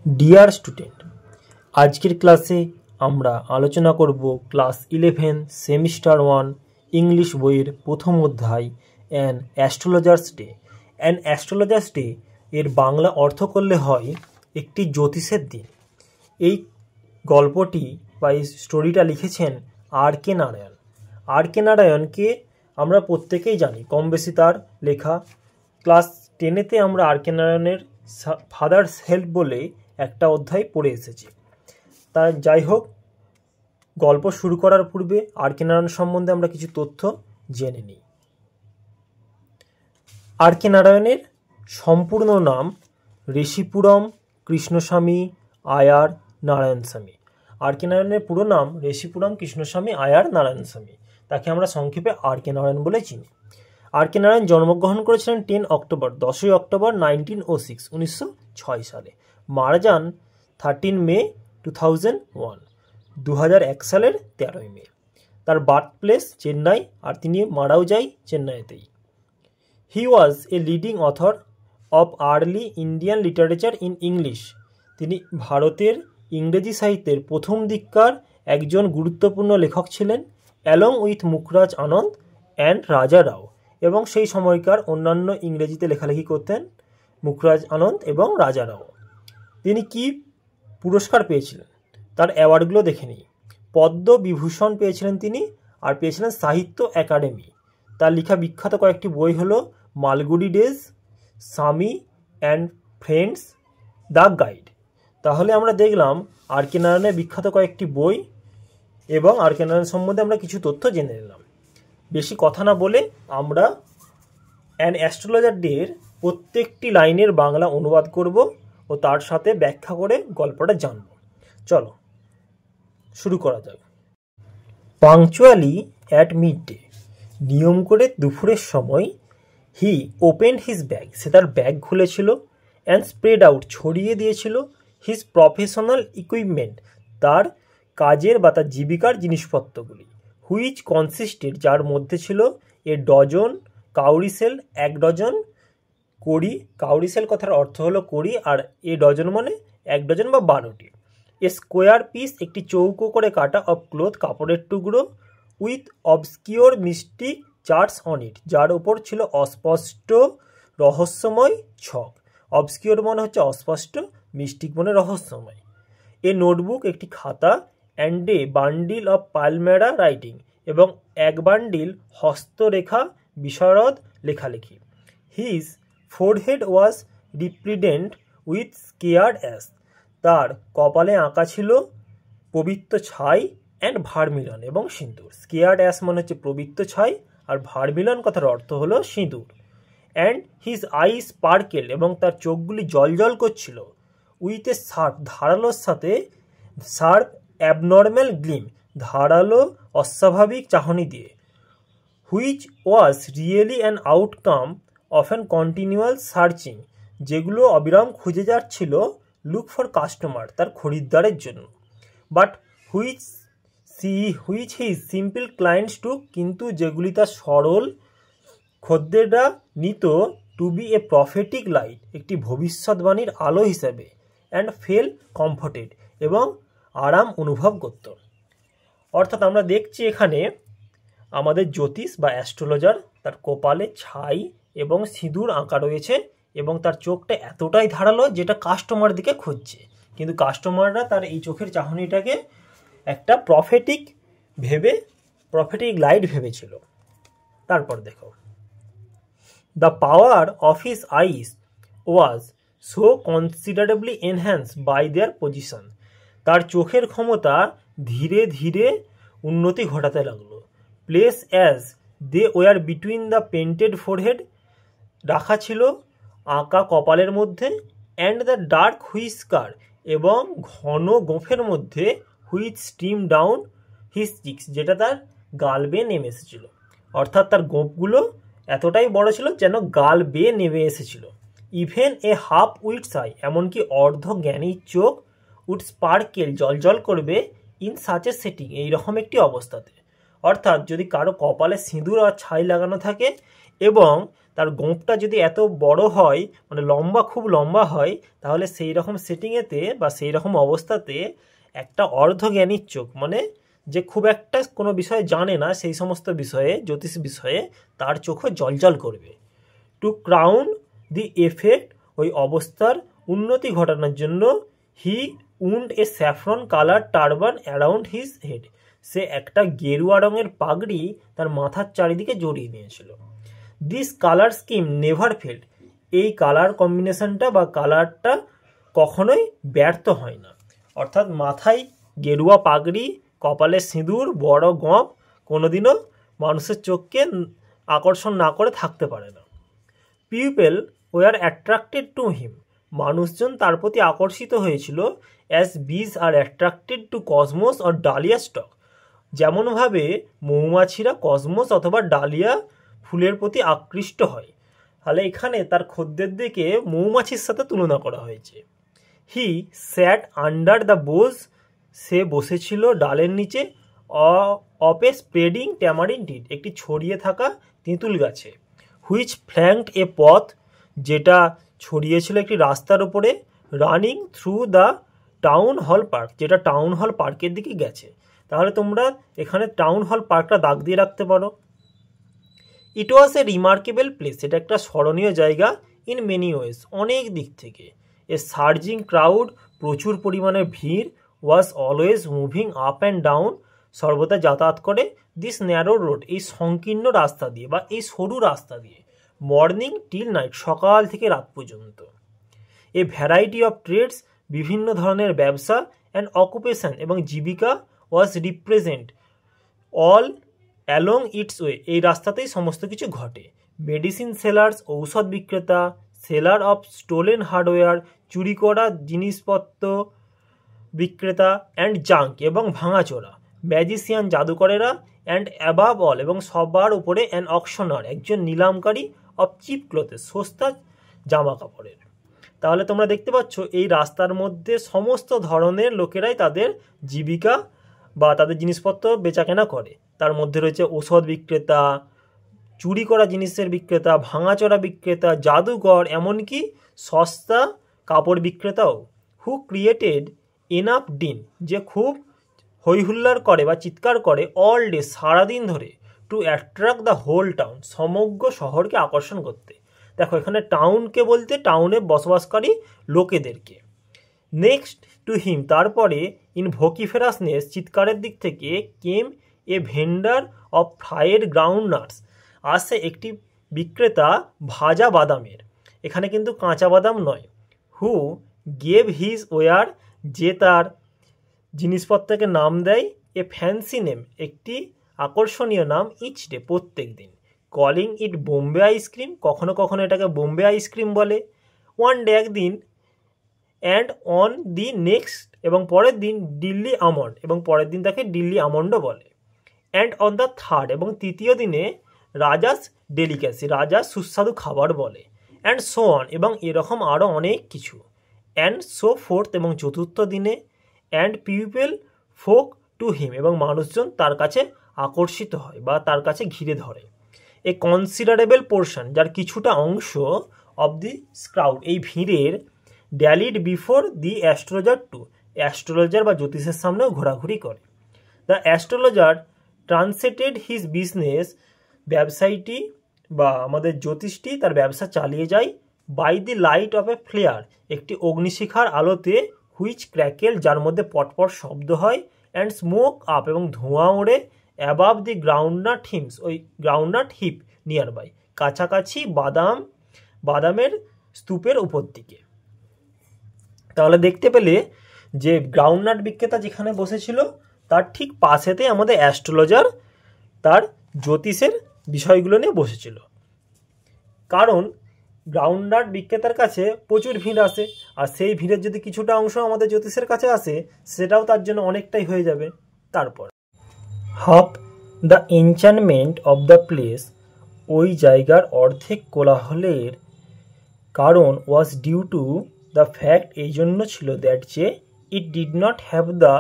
Dear student, আজকের ক্লাসে আমরা আলোচনা করব ক্লাস 11 সেমিস্টার 1 ইংলিশ বইয়ের প্রথম অধ্যায় an astrologers day. An astrologers day এর বাংলা অর্থ করলে হয় একটি জ্যোতিষের দিন। এই গল্পটি বা এই স্টোরিটা লিখেছেন আর কে নারায়ণ। আর কে নারায়ণকে আমরা প্রত্যেকেই জানি, কম বেশি তার লেখা। ক্লাস 10-তে আমরা আর কে নারায়ণের ফাদার্স হেল্প বলে একটা অধ্যায় পড়ে এসেছি। তা যাই হোক, গল্প শুরু করার পূর্বে আর কে নারায়ণ সম্বন্ধে আমরা কিছু তথ্য জেনে নিই। আর কে নারায়ণের সম্পূর্ণ নাম ঋষিপুরম কৃষ্ণস্বামী আয়ার নারায়ণস্বামী। আর কে নারায়ণের পুরো নাম ঋষিপুরম কৃষ্ণস্বামী আয়ার নারায়ণস্বামী। তাকে আমরা সংক্ষেপে আর কে নারায়ণ বলে চিনি। আর কে নারায়ণ জন্মগ্রহণ করেছিলেন 10ই অক্টোবর 1906 সালে। মারা যান 13 মে 2001, 2001 সালের 13 মে। তার বার্থ প্লেস চেন্নাই, আর তিনি মারাও যায় চেন্নাইতেই। He was a leading author of early Indian literature in English. তিনি ভারতের ইংরেজি সাহিত্যের প্রথম দিককার একজন গুরুত্বপূর্ণ লেখক ছিলেন, অ্যালং উইথ মুখরাজ আনন্দ অ্যান্ড রাজা রাও। এবং সেই সময়কার অন্যান্য ইংরেজিতে লেখালেখি করতেন মুখরাজ আনন্দ এবং রাজা রাও। তিনি কি পুরস্কার পেয়েছিলেন তার অ্যাওয়ার্ডগুলো দেখে নিই। পদ্মবিভূষণ পেয়েছিলেন তিনি, আর পেয়েছিলেন সাহিত্য একাডেমি। তার লেখা বিখ্যাত কয়েকটি বই হলো মালগুডি ডেজ, স্বামী অ্যান্ড ফ্রেন্ডস, দ্য গাইড। তাহলে আমরা দেখলাম আর কে নারায়ণের বিখ্যাত কয়েকটি বই এবং আর কে নারায়ণ সম্বন্ধে আমরা কিছু তথ্য জেনে নিলাম। বেশি কথা না বলে আমরা অ্যান অ্যাস্ট্রোলজার ডের প্রত্যেকটি লাইনের বাংলা অনুবাদ করব ও তার সাথে ব্যাখ্যা করে গল্পটা জানব। চলো শুরু করা যাক। পাংচুয়ালি অ্যাট মিড ডে, নিয়ম করে দুপুরের সময়, হি ওপেন্ড হিজ ব্যাগ, সে তার ব্যাগ খুলেছিল, অ্যান্ড স্প্রেড আউট, ছড়িয়ে দিয়েছিল, হিজ প্রফেশনাল ইকুইপমেন্ট, তার কাজের বা তার জীবিকার জিনিসপত্রগুলি, হুইচ কনসিস্টেড, যার মধ্যে ছিল, এ ডজন কাউরিসেল, 1 ডজন কড়ি। কাউরিসেল কথার অর্থ হলো কড়ি, আর এ ডজন মানে 1 ডজন বা 12টি। এ স্কোয়ার পিস, একটি চৌকো করে কাটা, অফ ক্লোথ, কাপড়ের টুকরো, with obscure mystic charts on it, যার ওপর ছিল অস্পষ্ট রহস্যময় ছক। অবস্কিওর মানে হচ্ছে অস্পষ্ট, মিস্টিক মানে রহস্যময়। এ নোটবুক, একটি খাতা, and a bundle of palmyra writing, এবং 1 বান্ডিল হস্তরেখা বিশারদ লেখালেখি। His forehead was resplendent with sacred ash, তার কপালে আঁকা ছিল পবিত্র ছাই, অ্যান্ড ভার্মিলন, এবং সিঁদুর। স্কেয়ার্ড অ্যাস মানে হচ্ছে পবিত্র ছাই, আর ভার্মিলন কথার অর্থ হলো সিঁদুর। অ্যান্ড হিজ আই স্পার্কেল, এবং তার চোখগুলি জলজল করছিল, উইথ এ শার্প, ধারালোর সাথে, শার্প অ্যাবনর্ম্যাল গ্লিম, ধারালো অস্বাভাবিক চাহনি দিয়ে, which was really an outcome of an continual searching, যেগুলো অবিরাম খুঁজে যাচ্ছিল, লুক ফর কাস্টমার, তার খরিদ্দারের জন্য। But which his simple clients took, কিন্তু যেগুলি তার সরল খদ্দেররা নিত, to be a prophetic light, একটি ভবিষ্যৎবাণীর আলো হিসেবে, অ্যান্ড ফেল কমফর্টেড, এবং আরাম অনুভব করত। অর্থাৎ আমরা দেখছি এখানে আমাদের জ্যোতিষ বা অ্যাস্ট্রোলজার, তার কপালে ছাই এবং সিঁদুর আঁকা রয়েছে, এবং তার চোখটা এতটাই ধারালো যেটা কাস্টমার দিকে খুঁজছে, কিন্তু কাস্টমাররা তার এই চোখের চাহনিটাকে একটা প্রফেটিক লাইট ভেবেছিল। তারপর দেখো, the power of his eyes was so considerably enhance by their position, তার চোখের ক্ষমতা ধীরে ধীরে উন্নতি ঘটাতে লাগলো। Place as they were between the painted forehead, রাখা ছিল আঁকা কপালের মধ্যে, অ্যান্ড দ্য ডার্ক হুইস্কার, এবং ঘন গোঁফের মধ্যে, which stream down his chicks, যেটা তার গাল বেয়ে নেমে এসেছিল। অর্থাৎ তার গোঁফগুলো এতটাই বড় ছিল যেন গাল বেয়ে নেমে এসেছিল। Even a half wits I, এমনকি অর্ধ জ্ঞানী চোখ, উড স্পার্কেল, জলজল করবে, ইন সাচ এ সেটিং, এইরকম একটি অবস্থাতে। অর্থাৎ যদি কারো কপালে সিঁদুর আর ছাই লাগানো থাকে এবং তার গোঁপটা যদি এত বড় হয়, মানে লম্বা, খুব লম্বা হয়, তাহলে সেই রকম সেটিংয়েতে বা সেই রকম অবস্থাতে একটা অর্ধজ্ঞানীর চোখ, মানে যে খুব একটা কোনো বিষয়ে জানে না সেই সমস্ত বিষয়ে, জ্যোতিষ বিষয়ে, তার চোখও জ্বলজ্বল করবে। টু ক্রাউন দি এফেক্ট, ওই অবস্থার উন্নতি ঘটানোর জন্য he wound a saffron colour turban around his head, সে একটা গেরুয়া রঙের পাগড়ি তার মাথার চারিদিকে জড়িয়ে নিয়েছিল। This colour scheme never failed, এই কালার কম্বিনেশনটা বা কালারটা কখনোই ব্যর্থ হয় না। অর্থাৎ মাথায় গেরুয়া পাগড়ি, কপালে সিঁদুর, বড় গপ কোনোদিনও মানুষের চোখকে আকর্ষণ না করে থাকতে পারে না। People were attracted to him, মানুষজন তার প্রতি আকর্ষিত হয়েছিল অ্যাজ বিজ আর attracted to Cosmos or dahlia stock, যেমনভাবে মৌমাছিরা কসমোস অথবা ডালিয়া ফুলের প্রতি আকৃষ্ট হয়। তাহলে এখানে তার খদ্দেরদেরকে মৌমাছির সাথে তুলনা করা হয়েছে। হি স্যাট আন্ডার দ্য বোজ, সে বসেছিল ডালের নিচে, অফ এ স্প্রেডিং ট্যামারিন টিড, একটি ছড়িয়ে থাকা তেঁতুল গাছে। হুইচ ফ্ল্যাঙ্কড এ পথ, যেটা ছড়িয়েছিল একটি রাস্তার উপরে। Running through the town hall park, যেটা টাউন হল পার্কের দিকে গেছে। তাহলে তোমরা এখানে টাউন হল পার্কটা দাগ দিয়ে রাখতে পারো। ইট ওয়াজ এ রিমার্কেবল প্লেস, এটা একটা স্মরণীয় জায়গা। ইন মেনি ওয়েজ, অনেক দিক থেকে। এ সার্জিং ক্রাউড, প্রচুর পরিমাণে ভিড়। Was always moving up and down, সর্বদা যাতায়াত করে। দিস ন্যারো রোড, এই সংকীর্ণ রাস্তা দিয়ে বা এই সরু রাস্তা দিয়ে। মর্নিং টিল নাইট, সকাল থেকে রাত পর্যন্ত। এ ভ্যারাইটি অফ ট্রেডস, বিভিন্ন ধরনের ব্যবসা, অ্যান্ড অকুপেশন এবং জীবিকা, was represent all along its way, এই রাস্তাতেই সমস্ত কিছু ঘটে। মেডিসিন সেলার্স, ঔষধ বিক্রেতা। সেলার অফ স্টোলেন হার্ডওয়্যার, চুরি করা জিনিসপত্র বিক্রেতা। অ্যান্ড জাঙ্ক, এবং ভাঙাচোরা। ম্যাজিশিয়ান, জাদুকরেরা। অ্যান্ড অ্যাবাভ অল, এবং সবার উপরে অ্যান অকশনার, একজন নিলামকারী। অফ চিপ ক্লথেস, সস্তা জামা কাপড়ের। তাহলে তোমরা দেখতে পাচ্ছ এই রাস্তার মধ্যে সমস্ত ধরনের লোকেরাই তাদের জীবিকা বা তাদের জিনিসপত্র বেচাকেনা করে। তার মধ্যে রয়েছে ঔষধ বিক্রেতা, চুরি করা জিনিসের বিক্রেতা, ভাঙাচোরা বিক্রেতা, জাদুঘর, এমনকি সস্তা কাপড় বিক্রেতাও। হু ক্রিয়েটেড এনাফ ডিন, যে খুব হইহুল্লার করে বা চিৎকার করে অল ডে, সারাদিন ধরে। To attract the whole town, সমগ্র শহরকে আকর্ষণ করতে। দেখো এখানে টাউনকে বলতে টাউনে বসবাসকারী লোকেদেরকে। নেক্সট টু হিম, তারপরে ইন ভোকিফেরাসনেস, চিৎকারের দিক থেকে, came a vendor of fried ground nuts, আসে একটি বিক্রেতা ভাজা বাদামের। এখানে কিন্তু কাঁচা বাদাম নয়। হু গেভ হিজ ওয়ার, যে তার জিনিসপত্রকে নাম দেয়। এ ফ্যান্সি নেম, একটি আকর্ষণীয় নাম। ইচ ডে, প্রত্যেক দিন। কলিং ইট বোম্বে আইসক্রিম, কখনো কখনো এটাকে বোম্বে আইসক্রিম বলে। ওয়ান ডে, একদিন। অ্যান্ড অন দি নেক্সট, এবং পরের দিন দিল্লি আমন্ড, এবং পরের দিন তাকে দিল্লি আমন্ডও বলে। অ্যান্ড অন দ্য থার্ড, এবং তৃতীয় দিনে রাজাস ডেলিকেসি, রাজার সুস্বাদু খাবার বলে। অ্যান্ড সো অন, এবং এরকম আরও অনেক কিছু। অ্যান্ড সো ফোর্থ, এবং চতুর্থ দিনে। And people folk two him, এবং মানুষজন তার কাছে আকর্ষিত হয় বা তার কাছে ঘিরে ধরে। এ কনসিডারেবল পোর্শন, যার কিছুটা অংশ, অব দি ক্রাউড, এই ভিড়ের, dallied before the astrologer too, astrologer বা জ্যোতিষের সামনেও ঘোরাঘুরি করে। The astrologer transacted his business, ব্যবসায়ীটি বা আমাদের জ্যোতিষটি তার ব্যবসা চালিয়ে যায়। By the light of a flare, একটি অগ্নিশিখার আলোতে। হুইচ ক্র্যাকেল, যার মধ্যে পটপট শব্দ হয়। অ্যান্ড স্মোক আপ, এবং ধোঁয়া ওড়ে। অ্যাবাভ দি গ্রাউন্ডনাট হিমস, ওই গ্রাউন্ডনাট হিপ নিয়ার বাই, কাছাকাছি বাদামের স্তূপের উপর দিকে। তাহলে দেখতে পেলে যে গ্রাউন্ডনাট বিক্রেতা যেখানে বসেছিল তার ঠিক পাশেতে আমাদের অ্যাস্ট্রোলজার তার জ্যোতিষের বিষয়গুলো নিয়ে বসেছিল। কারণ গ্রাউন্ডনাট বিক্রেতার কাছে প্রচুর ভিড় আসে, আর সেই ভিড়ের যদি কিছুটা অংশ আমাদের জ্যোতিষের কাছে আসে, সেটাও তার জন্য অনেকটাই হয়ে যাবে। তারপর half the enchantment of the place, ওই জায়গার অর্ধেক কোলাহলের কারণ was due to the fact, এই জন্য ছিল দ্যাট, যে it did not have the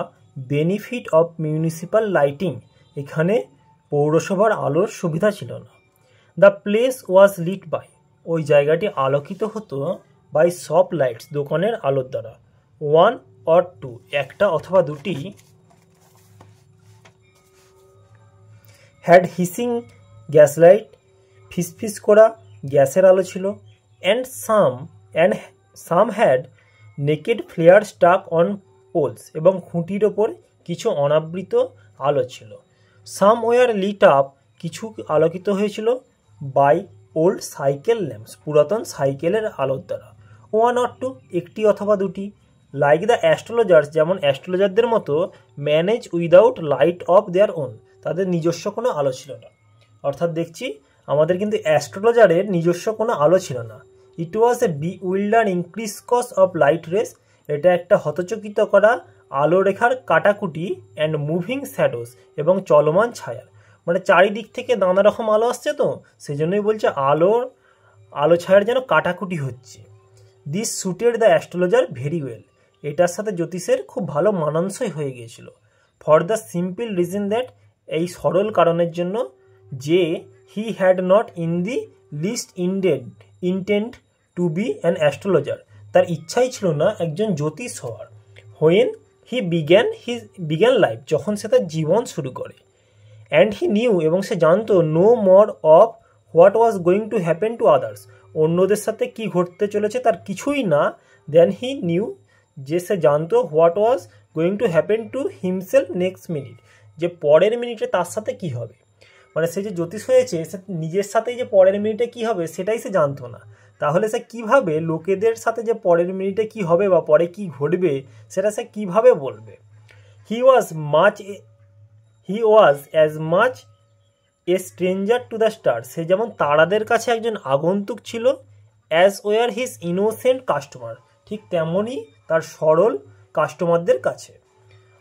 benefit of municipal lighting, এখানে পৌরসভার আলোর সুবিধা ছিল না। The place was lit by, ওই জায়গাটি আলোকিত হতো বাই শপ লাইটস, দোকানের আলোর দ্বারা। ওয়ান অর টু, একটা অথবা দুটি, হ্যাড হিসিং গ্যাস লাইট, ফিসফিস করা গ্যাসের আলো ছিল। And some had naked flare stuck on poles, এবং খুঁটির ওপর কিছু অনাবৃত আলো ছিল। সাম ওয়ার লিট আপ, কিছু আলোকিত হয়েছিল বাই ওল্ড সাইকেল ল্যাম্পস, পুরাতন সাইকেলের আলোর দ্বারা। ওয়ান অর টু, একটি অথবা দুটি, লাইক দ্য অ্যাস্ট্রোলজার্স, যেমন অ্যাস্ট্রোলজারদের মতো, manage without light of their own, তাদের নিজস্ব কোনো আলো ছিল না। অর্থাৎ দেখছি আমাদের কিন্তু অ্যাস্ট্রোলজারের নিজস্ব কোনো আলো ছিল না। ইট ওয়াজ এ বিউইল্ডারিং ক্রিসকস অফ লাইট রেস, এটা একটা হতচকিত করা আলো রেখার কাটাকুটি, অ্যান্ড মুভিং শ্যাডোস, এবং চলমান ছায়া, মানে চারিদিক থেকে নানা রকম আলো আসছে, তো সেই জন্যই বলছে আলো ছায়ার যেন কাটাকুটি হচ্ছে। This suited the astrologer very well, এটার সাথে জ্যোতিষের খুব ভালো মানানসই হয়ে গিয়েছিল। For the simple reason that, এই সরল কারণের জন্য যে, he had not in the least intent to be an astrologer, তার ইচ্ছাই ছিল না একজন জ্যোতিষ হওয়ার। হোয়েন হি বিগ্যান লাইফ, যখন সে তার জীবন শুরু করে। অ্যান্ড হি নিউ, এবং সে জানতো, no more of what was going to happen to others, অন্যদের সাথে কি ঘটতে চলেছে তার কিছুই না, দেন হি নিউ, যে সে জানতো, what was going to happen to himself next minute, যে পরের মিনিটে তার সাথে কি হবে। মানে সে যে জ্যোতিষ হয়েছে, সে নিজের সাথেই যে পরের মিনিটে কি হবে সেটাই সে জানতো না। তাহলে সে কিভাবে লোকেদের সাথে যে পরের মিনিটে কি হবে বা পরে কি ঘটবে সেটা সে কিভাবে বলবে। He was as much a stranger to the stars, সে যেমন তারাদের কাছে একজন আগন্তুক ছিল, as were his innocent customer, ঠিক তেমনই তার সরল কাস্টমারদের কাছে।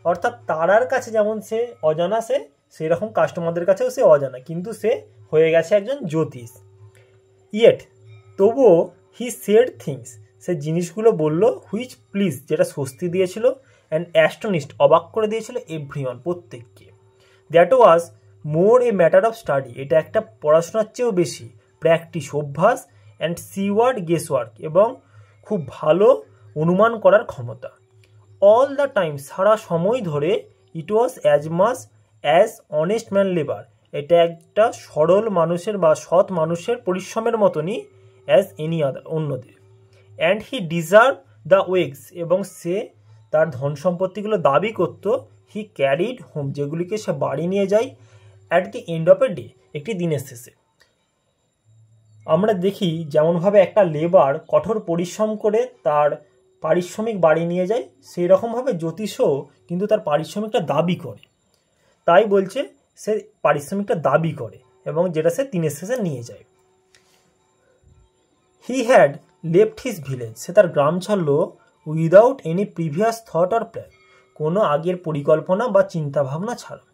অর্থাৎ তারার কাছে যেমন সে অজানা, সেরকম কাস্টমারদের কাছেও সে অজানা, কিন্তু সে হয়ে গেছে একজন জ্যোতিষ। ইয়েট, তবুও, হি সেড থিংস, সে জিনিসগুলো বলল, হুইচ প্লিজ, যেটা স্বস্তি দিয়েছিল, অ্যান্ড অ্যাস্টনিশড, অবাক করে দিয়েছিল, এভরিওয়ান, প্রত্যেককে। That was more a matter of study, এটা একটা পড়াশোনার চেয়েও বেশি, প্র্যাকটিস, অভ্যাস, অ্যান্ড সিওয়ার্ড গেসওয়ার্ক, এবং খুব ভালো অনুমান করার ক্ষমতা। অল দ্য টাইম, সারা সময় ধরে, it was as much as honest man labour, এটা একটা সরল মানুষের বা সৎ মানুষের পরিশ্রমের মতনই, অ্যাজ এনি আদার, অন্যদের। অ্যান্ড হি ডিজার্ভ দ্য ওয়েগস, এবং সে তার ধন সম্পত্তিগুলো দাবি করত, হি ক্যারিড হোম, যেগুলিকে সে বাড়ি নিয়ে যায়, at the end of a day, একটি দিনের শেষে। আমরা দেখি যেমনভাবে একটা লেবার কঠোর পরিশ্রম করে তার পারিশ্রমিক বাড়ি নিয়ে যায়, সেই রকমভাবে জ্যোতিষও কিন্তু তার পারিশ্রমিকটা দাবি করে। তাই বলছে সে পারিশ্রমিকটা দাবি করে এবং যেটা সে দিনের শেষে নিয়ে যায়। He had left his village, সে তার গ্রাম ছাড়লো without any previous thought or plan, কোনো আগের পরিকল্পনা বা চিন্তাভাবনা ছাড়া।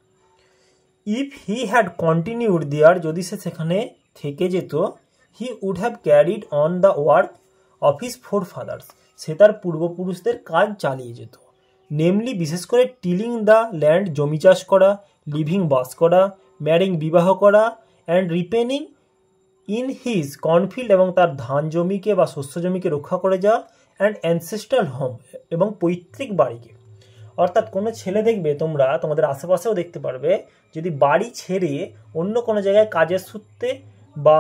If he had continued there, যদি সে সেখানে থেকে যেত, he would have carried on the work of his forefathers, সে তার পূর্বপুরুষদের কাজ চালিয়ে যেত। নেমলি, বিশেষ করে টিলিং দ্য ল্যান্ড, জমি চাষ করা, লিভিং, বাস করা, ম্যারিং, বিবাহ করা, অ্যান্ড রিপেনিং ইন হিজ কর্নফিল্ড, এবং তার ধান জমিকে বা শস্য জমিকে রক্ষা করে যাওয়া, অ্যান্ড অ্যানসেস্ট্রাল হোম, এবং পৈতৃক বাড়িকে। অর্থাৎ কোনো ছেলে দেখবে, তোমরা তোমাদের আশেপাশেও দেখতে পারবে, যদি বাড়ি ছেড়ে অন্য কোনো জায়গায় কাজের সূত্রে বা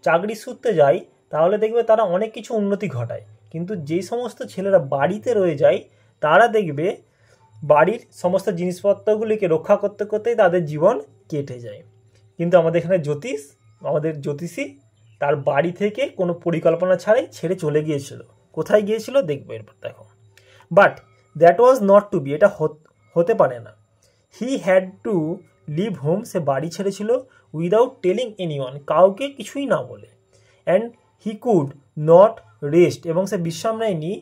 চাকরির সূত্রে যায়, তাহলে দেখবে তারা অনেক কিছু উন্নতি ঘটায়। কিন্তু যেই সমস্ত ছেলেরা বাড়িতে রয়ে যায়, তারা দেখবে বাড়ির সমস্ত জিনিসপত্রগুলিকে রক্ষা করতে করতেই তাদের জীবন কেটে যায়। কিন্তু আমাদের এখানে আমাদের জ্যোতিষী তার বাড়ি থেকে কোনো পরিকল্পনা ছাড়াই ছেড়ে চলে গিয়েছিল। কোথায় গিয়েছিল দেখবে এরপর, দেখো। But that was not to be, এটা হতে পারে না। He had to leave home, সে বাড়ি ছেড়েছিল, উইদাউট টেলিং এনিওয়ান, কাউকে কিছুই না বলে। And he could not rest, এবং সে বিশ্রাম নেয়নি,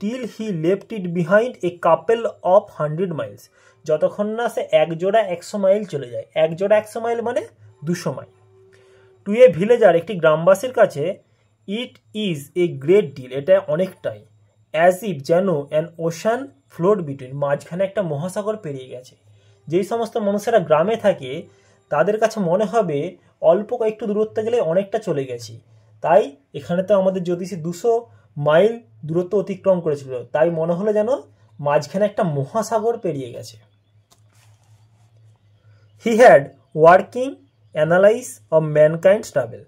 till he left it behind a couple of 100 miles, যতক্ষণ না সে এক জোড়া 100 মাইল চলে যায়। এক জোড়া 100 মাইল মানে 200 মাইল। টু এ ভিলেজার, একটি গ্রামবাসীর কাছে, it is a great deal, এটা অনেকটাই। অ্যাজ ইফ, যেন, অ্যান ওশান ফ্লোড বিটুইন, মাঝখানে একটা মহাসাগর পেরিয়ে গেছে। যেই সমস্ত মানুষেরা গ্রামে থাকে তাদের কাছে মনে হবে অল্প কয়েকটু দূরত্বে গেলে অনেকটা চলে গেছি। তাই এখানে তো আমাদের জ্যোতিষী 200 মাইল দূরত্ব অতিক্রম করেছিল, তাই মনে হলো যেন মাঝখানে একটা মহাসাগর পেরিয়ে গেছে। He had working analyse of mankind travel,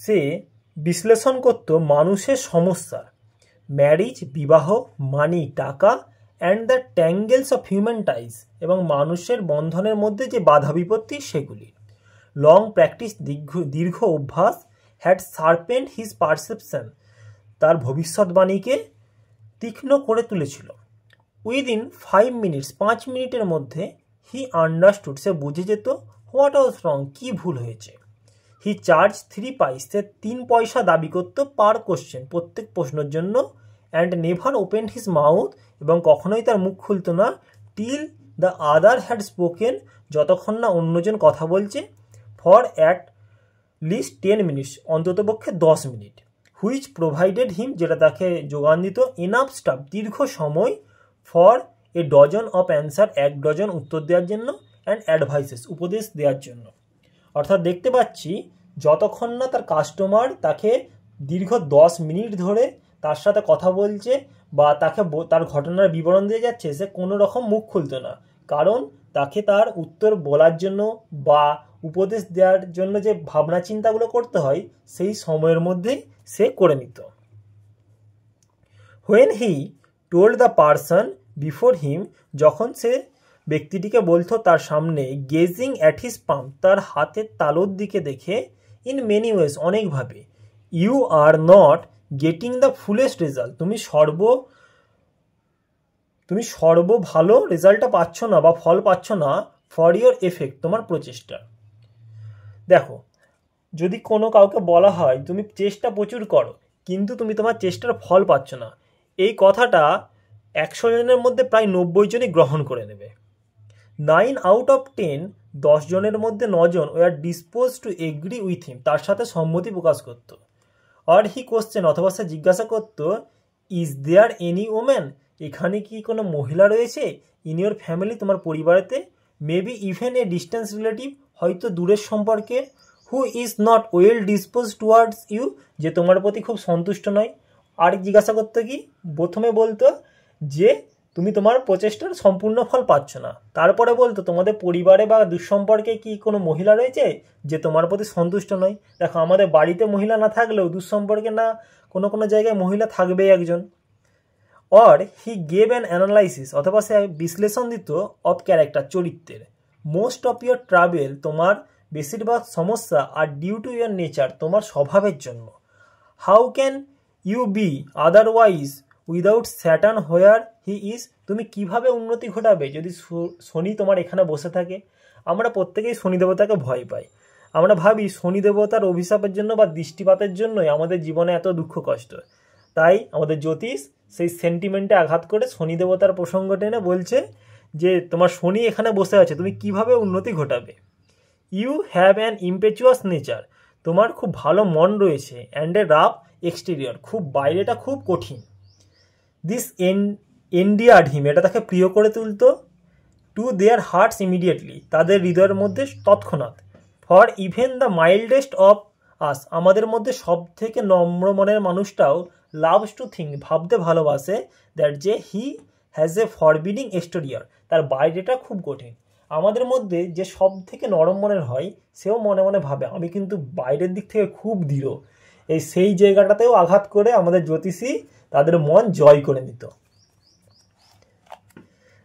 সে বিশ্লেষণ করত মানুষের সমস্যা, ম্যারিজ বিবাহ, মানি টাকা, and the tangles of human ties এবং মানুষের বন্ধনের মধ্যে যে বাধা বিপত্তি সেগুলি। লং প্র্যাকটিস দীর্ঘ অভ্যাস হ্যাড শার্পেন্ড হিজ পারসেপশন, তার ভবিষ্যৎবাণীকে তীক্ষ্ণ করে তুলেছিল। উইদিন 5 মিনিটস 5 মিনিটের মধ্যে হি আন্ডারস্টুড, সে বুঝে যেত হোয়াট ওয়াজ রং, কী ভুল হয়েছে। হি চার্জ 3 পাইস, সে 3 পয়সা দাবি করত পার কোশ্চেন, প্রত্যেক প্রশ্নের জন্য। And never opened his mouth, এবং কখনোই তার মুখ খুলত না, till the other had spoken, যতক্ষণ না অন্যজন কথা বলছে, ফর অ্যাট লিস্ট 10 মিনিটস, অন্ততপক্ষে 10 মিনিট। হুইচ প্রোভাইডেড হিম, যেটা তাকে যোগান দিত, এনাফ স্টাফ, দীর্ঘ সময়, for a dozen of answer, 1 dozen উত্তর দেওয়ার জন্য, অ্যান্ড অ্যাডভাইসেস, উপদেশ দেওয়ার জন্য। অর্থাৎ দেখতে পাচ্ছি যতক্ষণ না তার কাস্টমার তাকে দীর্ঘ 10 মিনিট ধরে তার সাথে কথা বলছে বা তাকে তার ঘটনার বিবরণ দিয়ে যাচ্ছে, সে কোনো রকম মুখ খুলতো না, কারণ তাকে তার উত্তর বলার জন্য বা উপদেশ দেওয়ার জন্য যে ভাবনা চিন্তাগুলো করতে হয় সেই সময়ের মধ্যেই সে করে নিত। When he told the person before him, যখন সে ব্যক্তিটিকে বলতো তার সামনে, গেজিং অ্যাট হিজ পাম্প, তার হাতের তালুর দিকে দেখে, ইন মেনি ওয়েজ, অনেকভাবে, you are not getting the fullest result, তুমি সর্ব ভালো রেজাল্টটা পাচ্ছ না বা ফল পাচ্ছ না, ফর ইয়োর এফেক্ট, তোমার প্রচেষ্টা। দেখো, যদি কোনো কাউকে বলা হয় তুমি চেষ্টা প্রচুর করো কিন্তু তুমি তোমার চেষ্টার ফল পাচ্ছ না, এই কথাটা 100 জনের মধ্যে প্রায় 90 জনই গ্রহণ করে নেবে। 9 আউট অফ 10, 10 জনের মধ্যে 9 জন were dispose to agree with him, তার সাথে সম্মতি প্রকাশ করত। আর হি কোশ্চেন, অথবা সে জিজ্ঞাসা করত, ইজ দেয়ার এনি ওম্যান, এখানে কি কোনো মহিলা রয়েছে, ইন ইয়োর ফ্যামিলি, তোমার পরিবারেতে, maybe even a distance relative, হয়তো দূরের সম্পর্কে, who is not well dispose towards you, যে তোমার প্রতি খুব সন্তুষ্ট নয়। আর জিজ্ঞাসা করতো কি, প্রথমে বলতো যে তুমি তোমার প্রচেষ্টার সম্পূর্ণ ফল পাচ্ছ না, তারপরে বলতো তোমাদের পরিবারে বা দুঃসম্পর্কে কি কোনো মহিলা রয়েছে যে তোমার প্রতি সন্তুষ্ট নয়। দেখো, আমাদের বাড়িতে মহিলা না থাকলেও দুঃসম্পর্কে না কোনো কোনো জায়গায় মহিলা থাকবেই একজন। Or he gave an analysis, অথবা সে বিশ্লেষণ দিত, অফ ক্যারেক্টার, চরিত্রের। মোস্ট অফ ইয়োর ট্রাভেল, তোমার বেশিরভাগ সমস্যা, আর ডিউ টু ইয়োর নেচার, তোমার স্বভাবের জন্য। How can you be otherwise without Saturn where he is, তুমি কিভাবে উন্নতি ঘটাবে যদি শনি তোমার এখানে বসে থাকে। আমরা প্রত্যেকেই শনি দেবতাকে ভয় পাই, আমরা ভাবি শনি দেবতার অভিশাপের জন্য বা দৃষ্টিপাতের জন্যই আমাদের জীবনে এত দুঃখ কষ্ট। তাই আমাদের জ্যোতিষ সেই সেন্টিমেন্টে আঘাত করে শনি দেবতার প্রসঙ্গ টেনে বলছে যে তোমার শনি এখানে বসে আছে, তুমি কিভাবে উন্নতি ঘটাবে। ইউ হ্যাভ অ্যান ইম্পেচুয়াস নেচার, তোমার খুব ভালো মন রয়েছে, অ্যান্ড এ রাফ এক্সটেরিয়র, খুব বাইরেটা খুব কঠিন। দিস এন্ডিয়ার্ড হিম, এটা তাকে প্রিয় করে তুলতো। টু দেয়ার হার্টস ইমিডিয়েটলি, তাদের হৃদয়ের মধ্যে তৎক্ষণাৎ। For even the mildest of us, আমাদের মধ্যে সব থেকে নম্র মনের মানুষটাও লাভস টু থিঙ্ক, ভাবতে ভালোবাসে, দ্যাট যে he has a forbidding exterior, তার বাইরেটা খুব কঠিন। আমাদের মধ্যে যে সব থেকে নরম মনের হয় সেও মনে মনে ভাবে আমি কিন্তু বাইরের দিক থেকে খুব দৃঢ়। সেই জায়গাটাতেও আঘাত করে আমাদের জ্যোতিষী তাদের মন জয় করে নিত।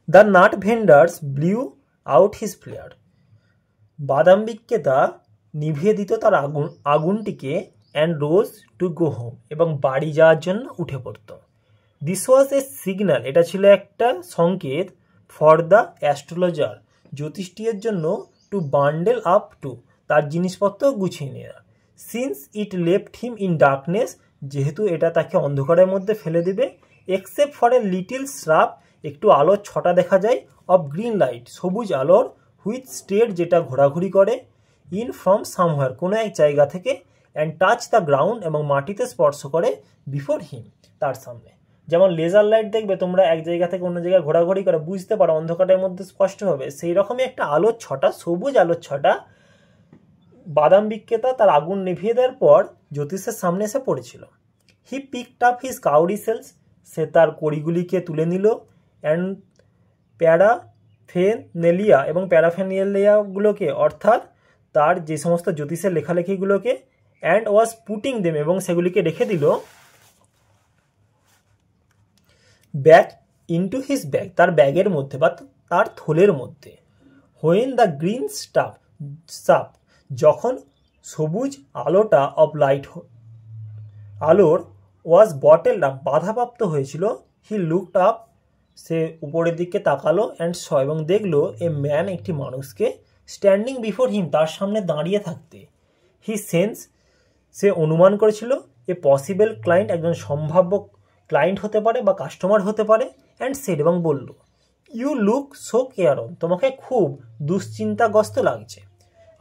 The nut vendors blew out his flare, বাদাম বিক্রেতা নিভিয়ে দিত তার আগুনটিকে, and rose to go home, এবং বাড়ি যাওয়ার জন্য উঠে পড়ত। দিস ওয়াজ এ সিগন্যাল, এটা ছিল একটা সংকেত, ফর দ্য অ্যাস্ট্রোলজার, জ্যোতিষটির জন্য, টু বান্ডেল আপ টু, তার জিনিসপত্র গুছিয়ে নেওয়া। Since it left him in darkness, যেহেতু এটা তাকে অন্ধকারের মধ্যে ফেলে দেবে, এক্সেপ্ট ফর এ লিটিল শ্রাপ, একটু আলোর ছটা দেখা যায়, অফ গ্রিন লাইট, সবুজ আলোর, হুইচ স্টেট, যেটা ঘোরাঘুরি করে, ইন ফ্রম সামহার, কোনো এক জায়গা থেকে, অ্যান্ড টাচ দ্য গ্রাউন্ড, এবং মাটিতে স্পর্শ করে, বিফোর হিম, তার সামনে। যেমন লেজার লাইট দেখবে তোমরা এক জায়গা থেকে অন্য জায়গায় ঘোরাঘুরি করে বুঝতে পারো অন্ধকারের মধ্যে স্পষ্ট হবে, সেই রকমই একটা আলোর ছটা, সবুজ আলোর ছটা বাদাম বিক্রেতা তার আগুন নিভিয়ে দেওয়ার পর জ্যোতিষের সামনে এসে পড়েছিল। হি পিকড আপ হিজ কাউরি সেলস, সে তার কড়িগুলিকে তুলে নিল, অ্যান্ড প্যারাফেনেলিয়া এবং প্যারাফেনেলিয়াগুলোকে অর্থাৎ তার যে সমস্ত জ্যোতিষের লেখালেখিগুলোকে, অ্যান্ড ওয়াজ পুটিং দেম এবং সেগুলিকে রেখে দিল ব্যাক ইনটু হিজ ব্যাগ, তার ব্যাগের মধ্যে বা তার থলের মধ্যে। হোয়েন দ্য গ্রিন সাপ, যখন সবুজ আলোটা অফ লাইট আলোর ওয়াজ বটেলড আপ, বাধাপ্রাপ্ত হয়েছিল, হি লুকড আপ, সে উপরের দিকে তাকালো, অ্যান্ড স এবং দেখলো এ ম্যান, একটি মানুষকে, স্ট্যান্ডিং বিফোর হিম, তার সামনে দাঁড়িয়ে থাকতে। হি সেন্স, সে অনুমান করেছিল এ পসিবল ক্লায়েন্ট, একজন সম্ভাব্য ক্লায়েন্ট হতে পারে বা কাস্টমার হতে পারে, অ্যান্ড সেড এবং বলল, ইউ লুক সো কেয়ারন, তোমাকে খুব দুশ্চিন্তাগ্রস্ত লাগছে।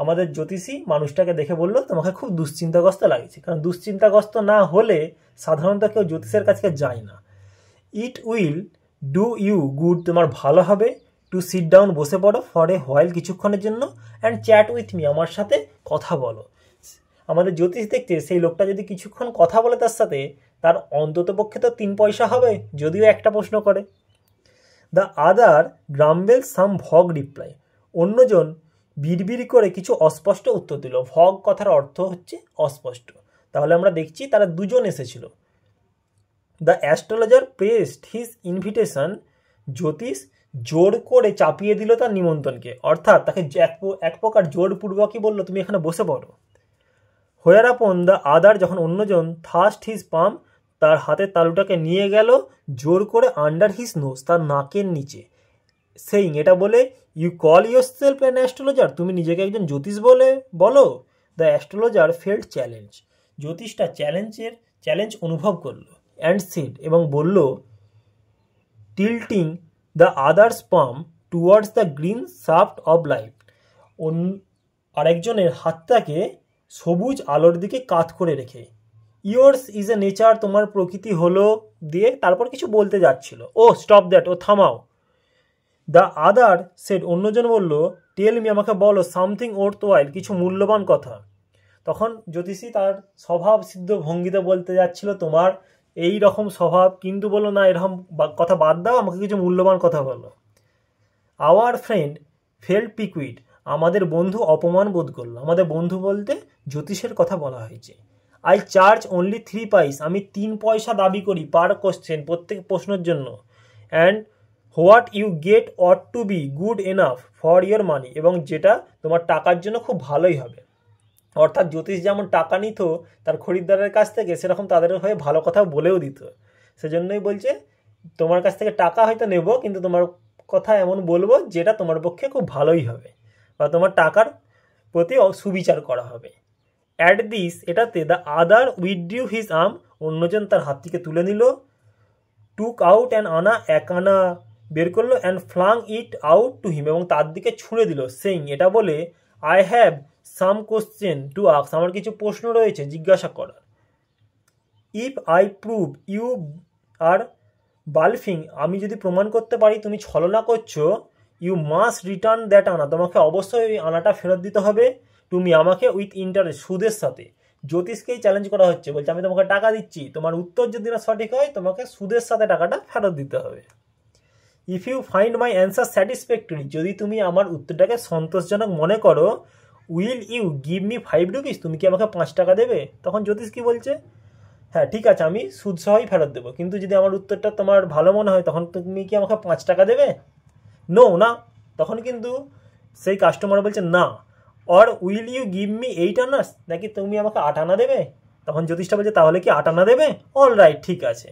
আমাদের জ্যোতিষী মানুষটাকে দেখে বলল, তোমাকে খুব দুশ্চিন্তাগ্রস্ত লাগছে, কারণ দুশ্চিন্তাগ্রস্ত না হলে সাধারণত কেউ জ্যোতিষের কাছে যায় না। It will do you good, তোমার ভালো হবে, টু সিট ডাউন, বসে পড়ো, ফর এ হোয়াইল, কিছুক্ষণের জন্য, অ্যান্ড চ্যাট উইথ মি, আমার সাথে কথা বলো। আমাদের জ্যোতিষ দেখতে সেই লোকটা যদি কিছুক্ষণ কথা বলে তার সাথে, তার অন্তত পক্ষে তো 3 পয়সা হবে, যদিও একটা প্রশ্ন করে। দ্য আদার গ্রাম্বেল সাম ভগ রিপ্লাই, অন্যজন বিড়বিড় করে কিছু অস্পষ্ট উত্তর দিল। ভগ কথার অর্থ হচ্ছে অস্পষ্ট, তাহলে আমরা দেখছি তারা দুজন এসেছিল। The astrologer pressed his invitation, জ্যোতিষ জোর করে চাপিয়ে দিল তার নিমন্ত্রণকে, অর্থাৎ তাকে এক প্রকার জোরপূর্বকই বলল তুমি এখানে বসে পড়ো। হোয়ার আপন দ্য আদার, যখন অন্যজন থাস্ট হিজ পাম, তার হাতের তালুটাকে নিয়ে গেল জোর করে আন্ডার হিজ নোজ, তার নাকের নিচে, সেইং, এটা বলে, you call yourself an astrologer, তুমি নিজেকে একজন জ্যোতিষ বলো। দ্য অ্যাস্ট্রোলজার ফেল্ড চ্যালেঞ্জ, জ্যোতিষটা চ্যালেঞ্জ অনুভব করলো, অ্যান্ড সেড এবং বলল, tilting the other's palm towards the green shaft of light, আরেকজনের হাতটাকে সবুজ আলোর দিকে কাত করে রেখে। ইয়োর্স ইজ এ নেচার, তোমার প্রকৃতি হলো, দিয়ে তারপর কিছু বলতে যাচ্ছিল। ও স্টপ দ্যাট, ও থামাও। দ্য আদার সেড, অন্যজন বলল, টেল মি, আমাকে বলো, সামথিং ওর্থ ওয়াইল, কিছু মূল্যবান কথা। তখন জ্যোতিষী তার স্বভাব সিদ্ধ ভঙ্গিতে বলতে যাচ্ছিল, তোমার এই রকম স্বভাব, কিন্তু বলো না, এরকম কথা বাদ দাও, আমাকে কিছু মূল্যবান কথা বলো। আওয়ার ফ্রেন্ড ফেল্ড পিকুইড, আমাদের বন্ধু অপমান বোধ করলো। আমাদের বন্ধু বলতে জ্যোতিষের কথা বলা হয়েছে। আই চার্জ অনলি 3 পাইস, আমি 3 পয়সা দাবি করি পার কোশ্চেন, প্রত্যেক প্রশ্নের জন্য। And what you get ought to be good enough for your money, এবং যেটা তোমার টাকার জন্য খুব ভালোই হবে। অর্থাৎ জ্যোতিষ যেমন টাকা নিত তার খরিদ্দারের কাছ থেকে, সেরকম তাদের হয়ে ভালো কথা বলেও দিত। সেজন্যই বলছে, তোমার কাছ থেকে টাকা হয়তো নেব, কিন্তু তোমার কথা এমন বলবো যেটা তোমার পক্ষে খুব ভালোই হবে, বা তোমার টাকার প্রতি সুবিচার করা হবে। অ্যাট দিস, এটাতে দ্য আদার উইথড্রিউ হিজ আর্ম, অন্যজন তার হাত থেকে তুলে নিল, টুক আউট অ্যান আনা, এক আনা বের করলো, and flung it out to him, এবং তার দিকে ছুঁড়ে দিল, সেইং, এটা বলে, I have some question to ask, আমার কিছু প্রশ্ন রয়েছে জিজ্ঞাসা করার। If I prove you are bluffing, আমি যদি প্রমাণ করতে পারি তুমি ছলনা করছো, ইউ মাস্ট রিটার্ন দ্যাট আনা, তোমাকে অবশ্যই ওই আনাটা ফেরত দিতে হবে, তুমি আমাকে উইথ ইন্টারেস্ট, সুদের সাথে। জ্যোতিষকেই চ্যালেঞ্জ করা হচ্ছে, বলছে আমি তোমাকে টাকা দিচ্ছি, তোমার উত্তর যদি না সঠিক হয় তোমাকে সুদের সাথে টাকাটা ফেরত দিতে হবে। If you find my answer satisfactory, যদি তুমি আমার উত্তরটাকে সন্তোষজনক মনে করো, will you give me 5 rupees, তুমি কি আমাকে 5 টাকা দেবে? তখন জ্যোতিষ কি বলছে, হ্যাঁ ঠিক আছে, আমি সুদ সহই ফেরত দেবো, কিন্তু যদি আমার উত্তরটা তোমার ভালো মনে হয় তখন তুমি কি আমাকে 5 টাকা দেবে? নো, না। তখন কিন্তু সেই কাস্টমার বলছে না। Or will you give me 8 annas, নাকি তুমি আমাকে 8 আনা দেবে? তখন জ্যোতিষটা বলছে, তাহলে কি 8 আনা দেবে? অল রাইট, ঠিক আছে।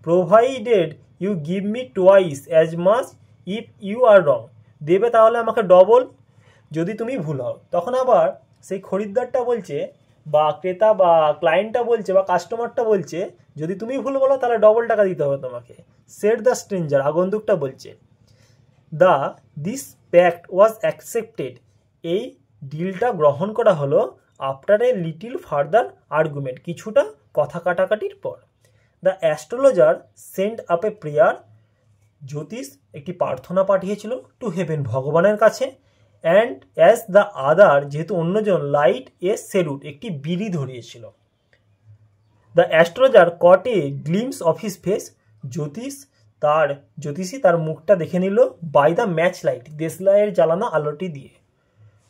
Provided you give me twice as much if you are wrong, দেবে তাহলে আমাকে ডবল যদি তুমি ভুল হও। তখন আবার সেই খরিদ্দারটা বলছে, বা ক্রেতা বা ক্লায়েন্টটা বলছে, বা কাস্টমারটা বলছে, যদি তুমি ভুল বলো তাহলে ডবল টাকা দিতে হবে তোমাকে। সেড দ্য স্ট্রেঞ্জার, আগন্তুকটা বলছে, দিস প্যাক্ট ওয়াজ অ্যাকসেপ্টেড, এই ডিলটা গ্রহণ করা হলো, after a little further argument, কিছুটা কথা কাটাকাটির পর। The astrologer send up a prayer, জ্যোতিষ একটি প্রার্থনা পাঠিয়েছিল, টু হেভেন, ভগবানের কাছে, অ্যান্ড অ্যাজ দ্য আদার, যেহেতু অন্যজন, লাইট এ সেলুট, একটি বিড়ি ধরিয়েছিল। The astrologer caught a glimpse of his face, জ্যোতিষী তার মুখটা দেখে নিল বাই দ্য ম্যাচ লাইট, দেশলাইয়ের জ্বালানো আলোটি দিয়ে।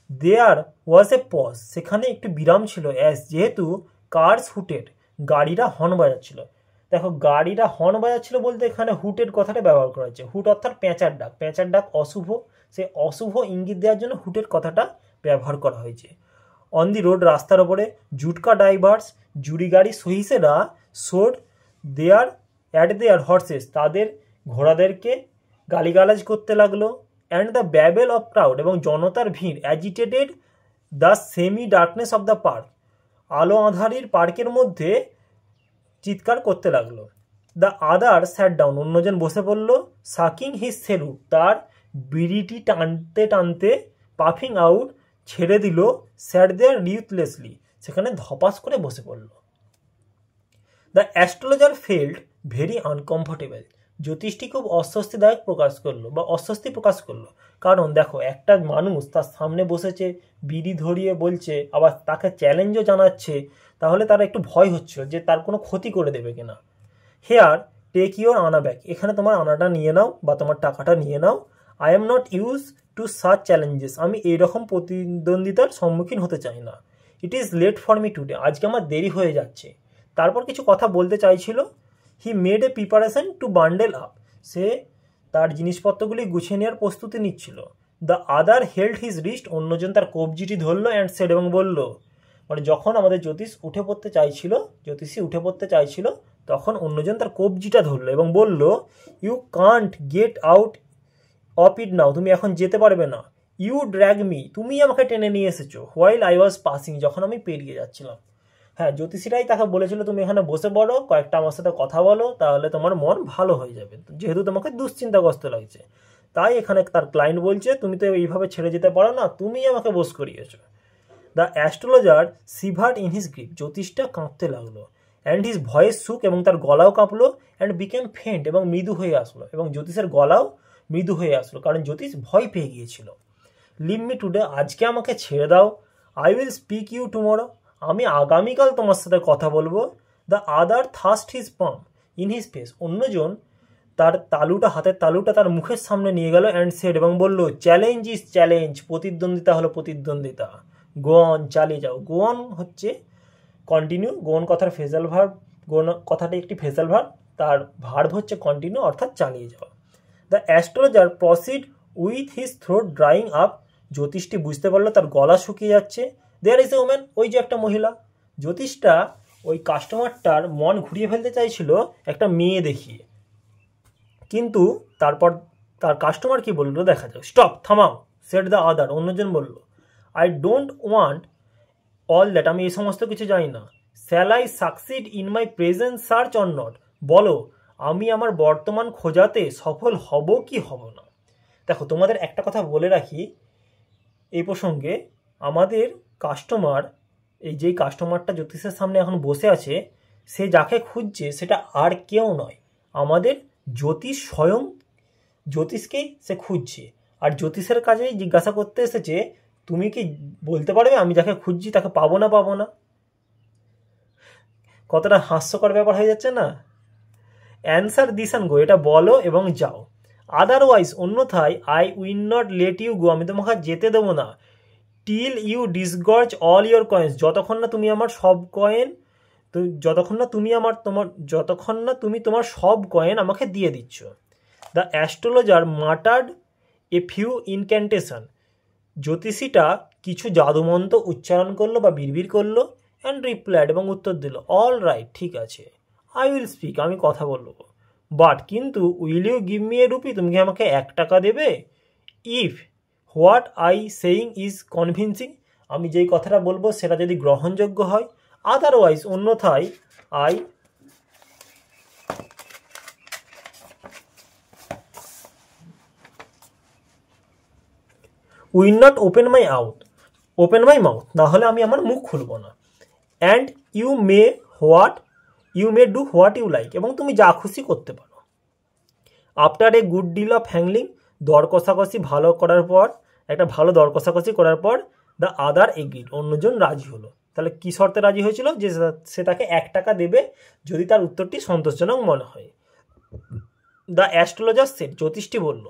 দেয়ার ওয়াজ এ পজ, সেখানে একটু বিরাম ছিল, অ্যাজ, যেহেতু কার্স হুটেড, গাড়িরা হর্ন বাজাচ্ছিল। দেখো গাড়িরা হর্ন বাজাচ্ছিল বলতে এখানে হুটেড কথাটা ব্যবহার করা হচ্ছে। হুট অর্থাৎ পেঁচার ডাক, পেঁচার ডাক অশুভ, সেই অশুভ ইঙ্গিত দেওয়ার জন্য হুটেড কথাটা ব্যবহার করা হয়েছে। অন দি রোড, রাস্তার ওপরে, জুটকা ড্রাইভার্স, জুড়ি গাড়ি সহিসেরা, swore their at their horses, তাদের ঘোড়াদেরকে গালিগালাজ করতে লাগলো। And the babel of crowd, এবং জনতার ভিড়, agitated the semi darkness of the park, আলো আঁধারির পার্কের মধ্যে চিৎকার করতে লাগলো। দ্য আদার স্যাট ডাউন, অন্যজন বসে পড়ল। সাকিং হিজ সেলুট, তার বিড়িটি টানতে টানতে, পাফিং আউট, ছেড়ে দিল। স্যাট দেয়ার রিউথলেসলি, সেখানে ধপাস করে বসে পড়ল। The astrologer felt very uncomfortable, জ্যোতিষটি খুব অস্বস্তিদায়ক প্রকাশ করলো বা অস্বস্তি প্রকাশ করলো। কারণ দেখো একটা মানুষ তার সামনে বসেছে, বিড়ি ধরিয়ে বলছে, আবার তাকে চ্যালেঞ্জও জানাচ্ছে, তাহলে তার একটু ভয় হচ্ছিল যে তার কোনো ক্ষতি করে দেবে কিনা। Here take your anna back, এখানে তোমার আনাটা নিয়ে নাও বা তোমার টাকাটা নিয়ে নাও। I am not use to such challenges, আমি এইরকম প্রতিদ্বন্দ্বিতার সম্মুখীন হতে চাই না। It is late for me today, আজকে আমার দেরি হয়ে যাচ্ছে। তারপর কিছু কথা বলতে চাইছিল। He made a preparation to bundle up, সে তার জিনিসপত্রগুলি গুছিয়ে নেওয়ার প্রস্তুতি নিচ্ছিল। The other held his wrist, অন্যজন তার কবজিটি ধরলো। অ্যান্ড সেড, এবং বলল, মানে যখন আমাদের জ্যোতিষী উঠে পড়তে চাইছিল তখন অন্যজন তার কবজিটা ধরলো এবং বলল, you can't get out of it now, তুমি এখন যেতে পারবে না। ইউ ড্র্যাগ মি, তুমি আমাকে টেনে নিয়ে এসেছো। হোয়াইল আই ওয়াজ পাসিং, যখন আমি পেরিয়ে যাচ্ছিলাম। হ্যাঁ, জ্যোতিষীরাই তাকে বলেছিল তুমি এখানে বসে পড়ো, কয়েকটা আমার সাথে কথা বলো, তাহলে তোমার মন ভালো হয়ে যাবে, যেহেতু তোমাকে দুশ্চিন্তাগ্রস্ত লাগছে। তাই এখানে তার ক্লায়েন্ট বলছে তুমি তো এইভাবে ছেড়ে যেতে পারো না, তুমি আমাকে বস করিয়েছো। The astrologer shivered in his grip, জ্যোতিষটা কাঁপতে লাগলো। অ্যান্ড হিজ ভয়েস সুক, এবং তার গলাও কাঁপলো। অ্যান্ড বিকেম ফেন্ট, এবং মৃদু হয়ে আসলো, এবং জ্যোতিষের গলাও মৃদু হয়ে আসলো, কারণ জ্যোতিষ ভয় পেয়ে গিয়েছিল। লিভ মি টুডে, আজকে আমাকে ছেড়ে দাও। I will speak you tomorrow, আমি আগামীকাল তোমার সাথে কথা বলবো। The other thrust his palm in his face, অন্যজন তার হাতের তালুটা তার মুখের সামনে নিয়ে গেল। অ্যান্ড সেড, এবং বলল, চ্যালেঞ্জ ইজ চ্যালেঞ্জ, প্রতিদ্বন্দ্বিতা হলো প্রতিদ্বন্দ্বিতা। গো অন, চালিয়ে যাও। গো অন হচ্ছে কন্টিনিউ, গো অন কথার ফেজাল ভার্ব, গো অন কথাটা একটি ফেজাল ভার্ব, তার ভার্ব হচ্ছে কন্টিনিউ অর্থাৎ চালিয়ে যাওয়া। The astrologer proceed with his throat drying up, জ্যোতিষটি বুঝতে পারলো তার গলা শুকিয়ে যাচ্ছে। দেয়ার ইজ এ ওম্যান, ওই যে একটা মহিলা। জ্যোতিষটা ওই কাস্টমারটার মন ঘুরিয়ে ফেলতে চাইছিল একটা মেয়ে দেখিয়ে, কিন্তু তারপর তার কাস্টমার কি বললো দেখা যাক। স্টপ, থামাও। সেড দ্য আদার, অন্যজন বলল, I don't want all that, আমি এই সমস্ত কিছু জানি না। Shall I succeed in my present search or not, বলো আমি আমার বর্তমান খোঁজাতে সফল হব কি হব না। দেখো তোমাদের একটা কথা বলে রাখি এই প্রসঙ্গে, আমাদের কাস্টমার, এই যেই কাস্টমারটা জ্যোতিষের সামনে এখন বসে আছে, সে যাকে খুঁজছে সেটা আর কেউ নয়, আমাদের জ্যোতিষ স্বয়ং জ্যোতিষকেই সে খুঁজছে। আর জ্যোতিষের কাছেই জিজ্ঞাসা করতে এসেছে, তুমি কি বলতে পারবে আমি যাকে খুঁজছি তাকে পাবো না। কতটা হাস্যকর ব্যাপার হয়ে যাচ্ছে না। অ্যান্সার দিস অ্যান্ড গো, এটা বলো এবং যাও। আদারওয়াইজ, অন্যথায়, I will not let you go, আমি তোমাকে যেতে দেবো না। Till you disgorge all your coins, যতক্ষণ না তুমি আমার সব কয়েন, যতক্ষণ না তুমি তোমার সব কয়েন আমাকে দিয়ে দিচ্ছ। দ্য অ্যাস্ট্রোলজার মাটার্ড এ ফিউ ইনক্যান্টেশন, জ্যোতিষীটা কিছু জাদুমন্ত্র উচ্চারণ করলো বা বিড়বিড় করলো। অ্যান্ড রিপ্লাইড, এবং উত্তর দিল, অল রাইট, ঠিক আছে। আই উইল স্পিক, আমি কথা বলবো। বাট, কিন্তু, will you give me a rupee, তুমি কি আমাকে 1 টাকা দেবে? If what I saying is convincing, আমি যেই কথাটা বলবো সেটা যদি গ্রহণযোগ্য হয়। আদারওয়াইজ, অন্যথায়, I will not open my mouth, না হলে আমি আমার মুখ খুলব না। And you may do what you like, এবং তুমি যা খুশি করতে পারো। After a good deal of haggling, দর কষাকষি ভালো করার পর, একটা ভালো দর কষাকষি করার পর দ্য আদার এগ্রিড, অন্যজন রাজি হলো। তাহলে কি শর্তে রাজি হয়েছিল? যে সে তাকে 1 টাকা দেবে যদি তার উত্তরটি সন্তোষজনক মনে হয়। দ্য অ্যাস্ট্রোলজার সেড, জ্যোতিষটি বলল,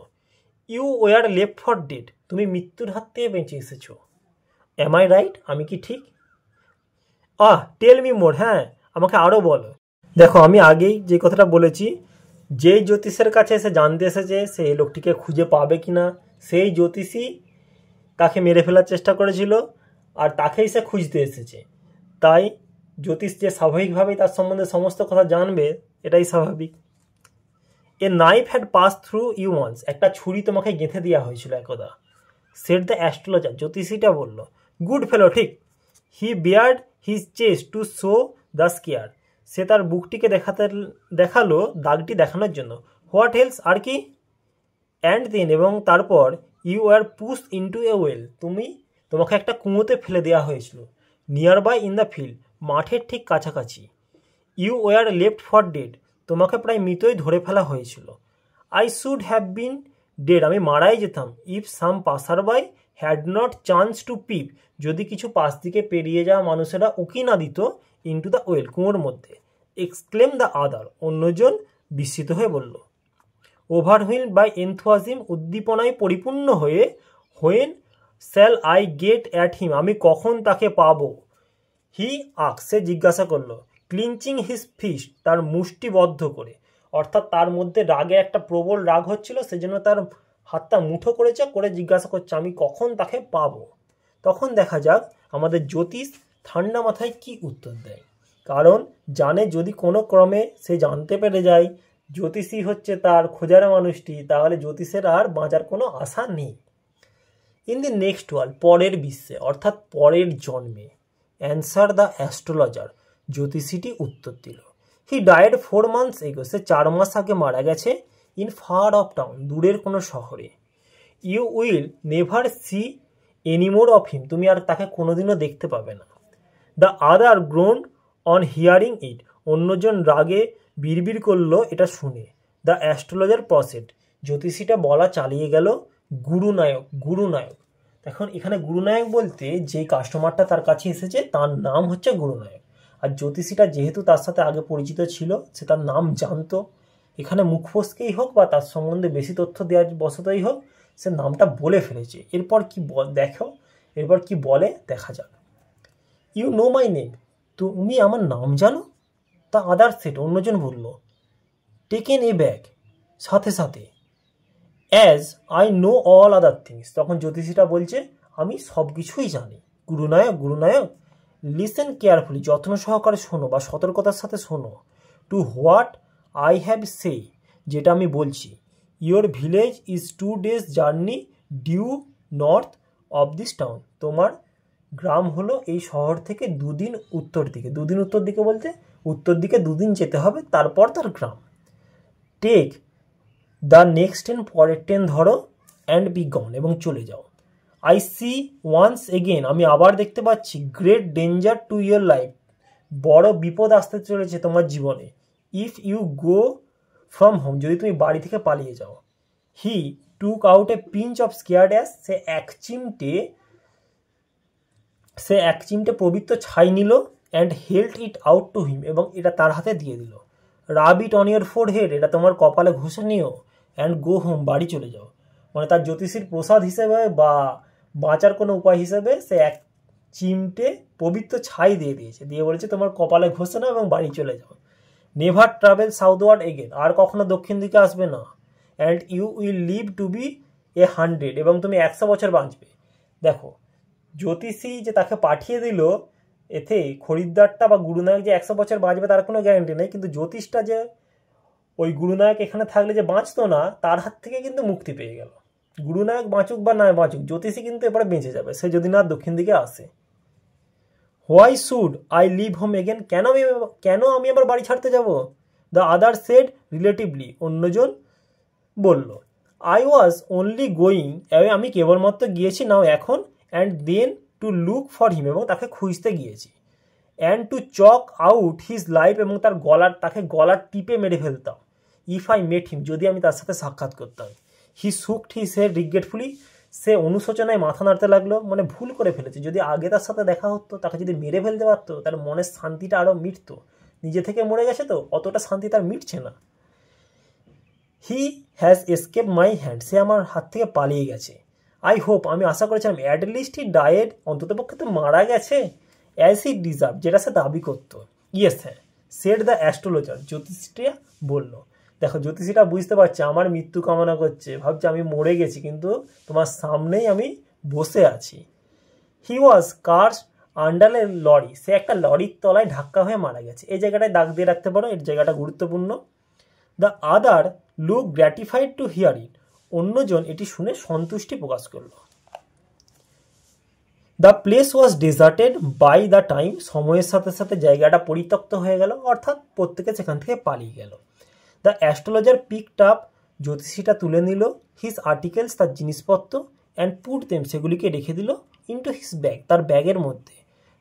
you were left for dead, তুমি মৃত্যুর হাত থেকে বেঁচে এসেছো। Am I right? আমি কি ঠিক? টেল মি মোর, হ্যাঁ আমাকে আরও বলো। দেখো আমি আগেই যে কথাটা বলেছি, যেই জ্যোতিষের কাছে সে জানতে এসেছে সে এই লোকটিকে খুঁজে পাবে কি না, সেই জ্যোতিষী তাকে মেরে ফেলার চেষ্টা করেছিল আর তাকেই সে খুঁজতে এসেছে। তাই জ্যোতিষ যে স্বাভাবিকভাবেই তার সম্বন্ধে সমস্ত কথা জানবে, এটাই স্বাভাবিক। A knife had pass through you once, একটা ছুরি তোমাকে গেঁথে দেওয়া হয়েছিল একদা। সেড দ্য অ্যাস্ট্রোলজার, জ্যোতিষীটা বলল, গুড ফেলো, ঠিক। He bared his chest to show the scar, সে তার বুকটিকে দেখালো দাগটি দেখানোর জন্য। হোয়াট হেলস, আর কি? অ্যান্ড দেন, এবং তারপর, you are push into a well, তোমাকে একটা কুঁয়োতে ফেলে দেওয়া হয়েছিল। Nearby in the field, মাঠের ঠিক কাছাকাছি। You were left for dead, তোমাকে প্রায় মৃতই ধরে ফেলা হয়েছিল। I should have been dead, আমি মারাই যেতাম। If some passer by had not chance to peep, যদি কিছু পাশ দিকে পেরিয়ে যাওয়া মানুষেরা উকি না দিত ইন্টু দ্য ওয়েল, কুয়োর মধ্যে। এক্সক্লেম দ্য আদার, অন্যজন বিস্মিত হয়ে বলল। ওভারহুইলড বাই এনথুয়াজিম, উদ্দীপনায় পরিপূর্ণ হয়ে, when shall I get at him, আমি কখন তাকে পাবো। হি আক, সে জিজ্ঞাসা করলো। ক্লিঞ্চিং হিজ ফিস্ট, তার মুষ্টিবদ্ধ করে, অর্থাৎ তার মধ্যে রাগে একটা প্রবল রাগ হচ্ছিল, সেজন্য তার হাতটা মুঠো করেছে, করে জিজ্ঞাসা করছে আমি কখন তাকে পাবো। তখন দেখা যাক আমাদের জ্যোতিষ ঠান্ডা মাথায় কি উত্তর দেয়, কারণ জানে যদি কোনো ক্রমে সে জানতে পেরে যায় জ্যোতিষী হচ্ছে তার খোঁজার মানুষটি, তাহলে জ্যোতিষের আর বাঁচার কোনো আশা নেই। ইন দি নেক্সট ওয়ার্ল্ড, পরের বিশ্বে, অর্থাৎ পরের জন্মে। অ্যান্সার দ্য অ্যাস্ট্রোলজার, জ্যোতিষীটি উত্তর দিল। হি ডায়েড 4 months এগো, সে 4 মাস আগে মারা গেছে। ইন ফার অফ টাউন, দূরের কোনো শহরে। You will never see anymore of him, তুমি আর তাকে কোনোদিনও দেখতে পাবে না। The other groan on hearing it, অন্যজন রাগে বিড়বিড় করলো এটা শুনে। দ্য অ্যাস্ট্রোলজার প্রসেড, জ্যোতিষীটা বলা চালিয়ে গেল, গুরুনায়ক, গুরুনায়ক। এখন এখানে গুরুনায়ক বলতে যেই কাস্টমারটা তার কাছে এসেছে তার নাম হচ্ছে গুরুনায়ক, আর জ্যোতিষীটা যেহেতু তার সাথে আগে পরিচিত ছিল, সে তার নাম জানতো, এখানে মুখ ফসকেই হোক বা তার সম্বন্ধে বেশি তথ্য দেওয়ার বশতই হোক, সে নামটা বলে ফেলেছে। এরপর কি দেখো, এরপর কি বলে দেখা যাক। ইউ নো মাই নেম, তুমি আমার নাম জানো? তা আদার সেট, অন্যজন বলল। টেকেন এ ব্যাগ, সাথে সাথে। As I know all other things, তখন জ্যোতিষীটা বলছে আমি সব কিছুই জানি। গুরুনায়ক, গুরুনায়ক, লিসেন কেয়ারফুলি, যত্ন সহকারে শোনো বা সতর্কতার সাথে শোনো। To what I have say, যেটা আমি বলছি। Your village is 2 days journey due north of this town, তোমার গ্রাম হলো এই শহর থেকে 2 দিন উত্তর দিকে। 2 দিন উত্তর দিকে বলতে উত্তর দিকে 2 দিন যেতে হবে, তারপর তার গ্রাম। টেক দ্য নেক্সট ট্রেন, পরের ট্রেন ধরো, অ্যান্ড বি গন, এবং চলে যাও। আই সি ওয়ান্স এগেন, আমি আবার দেখতে পাচ্ছি। Great danger to your life, বড় বিপদ আসতে চলেছে তোমার জীবনে। If you go from home, যদি তুমি বাড়ি থেকে পালিয়ে যাও। He took out a pinch of sacred ash, সে এক চিমটে পবিত্র ছাই নিল। And held it out to him, এবং এটা তার হাতে দিয়ে দিল। Rub it on your forehead, এটা তোমার কপালে ঘষে নিও। অ্যান্ড গো হোম, বাড়ি চলে যাও। মানে তার জ্যোতিষীর প্রসাদ হিসেবে বা বাঁচার কোনো উপায় হিসেবে সে এক চিমটে পবিত্র ছাই দিয়ে দিয়েছে, দিয়ে বলেছে তোমার কপালে ঘষে নাও এবং বাড়ি চলে যাও। নেভার ট্রাভেল সাউথওয়ার্ড এগেন, আর কখনো দক্ষিণ দিকে আসবে না। And you will live to be 100, এবং তুমি 100 বছর বাঁচবে। দেখো জ্যোতিষী যে তাকে পাঠিয়ে দিল, এতে খরিদ্দারটা বা গুরুনায়ক যে 100 বছর বাঁচবে তার কোনো গ্যারান্টি নেই, কিন্তু জ্যোতিষটা যে ওই গুরুনায়ক এখানে থাকলে যে বাঁচতো না, তার হাত থেকে কিন্তু মুক্তি পেয়ে গেল। গুরুনায়ক বাঁচুক বা না বাঁচুক, জ্যোতিষী কিন্তু এবারে বেঁচে যাবে, সে যদি না দক্ষিণ দিকে আসে। Why should I leave home again, কেন আমি আবার বাড়ি ছাড়তে যাব? দ্য আদার সেড রিলেটিভলি, অন্যজন বলল। আই ওয়াজ অনলি গোয়িং, আমি কেবলমাত্র গিয়েছি নাও এখন। And then to look for him, এবং তাকে খুঁজতে গিয়েছি। And to choke out his life, এবং তাকে গলার টিপে মেরে ফেলতাম। ইফ আই মেট হিম, যদি আমি তার সাথে সাক্ষাৎ করতাম। হি শুকড হিজ হেড রিগ্রেটফুলি, সে অনুশোচনায় মাথা নাড়তে লাগলো, মানে ভুল করে ফেলেছে। যদি আগে তার সাথে দেখা হতো, তাকে যদি মেরে ফেলতে পারতো, তার মনের শান্তিটা আরও মিটতো। নিজে থেকে মরে গেছে তো অতটা শান্তি তার মিটছে না। He has escape my hand, সে আমার হাত থেকে পালিয়ে গেছে। আই হোপ, আমি আশা করেছিলাম, অ্যাট লিস্ট হি ডায়েড, অন্ততপক্ষে তো মারা গেছে, অ্যাজ হি ডিজার্ভ, যেটা সে দাবি করতো। ইয়েস হ্যাঁ, সেড দ্য অ্যাস্ট্রোলজার, জ্যোতিষীটা বলল। দেখো জ্যোতিষীটা বুঝতে পারছে আমার মৃত্যু কামনা করছে, ভাবছে আমি মরে গেছি, কিন্তু তোমার সামনেই আমি বসে আছি। হি ওয়াজ কার্স আন্ডার এ লরি, সে একটা লরির তলায় ধাক্কা হয়ে মারা গেছে। এই জায়গাটায় দাগ দিয়ে রাখতে পারো, এই জায়গাটা গুরুত্বপূর্ণ। The other look gratified to hear it, অন্যজন এটি শুনে সন্তুষ্টি প্রকাশ করল। The place was deserted by the time, সময়ের সাথে সাথে জায়গাটা পরিত্যক্ত হয়ে গেল, অর্থাৎ প্রত্যেকে সেখান থেকে পালিয়ে গেল। দ্য অ্যাস্ট্রোলজার পিকড আপ, জ্যোতিষীটা তুলে নিল, হিজ আর্টিকেলস, তার জিনিসপত্র, অ্যান্ড পুট দেম, সেগুলিকে রেখে দিল, ইন্টু হিজ ব্যাগ, তার ব্যাগের মধ্যে।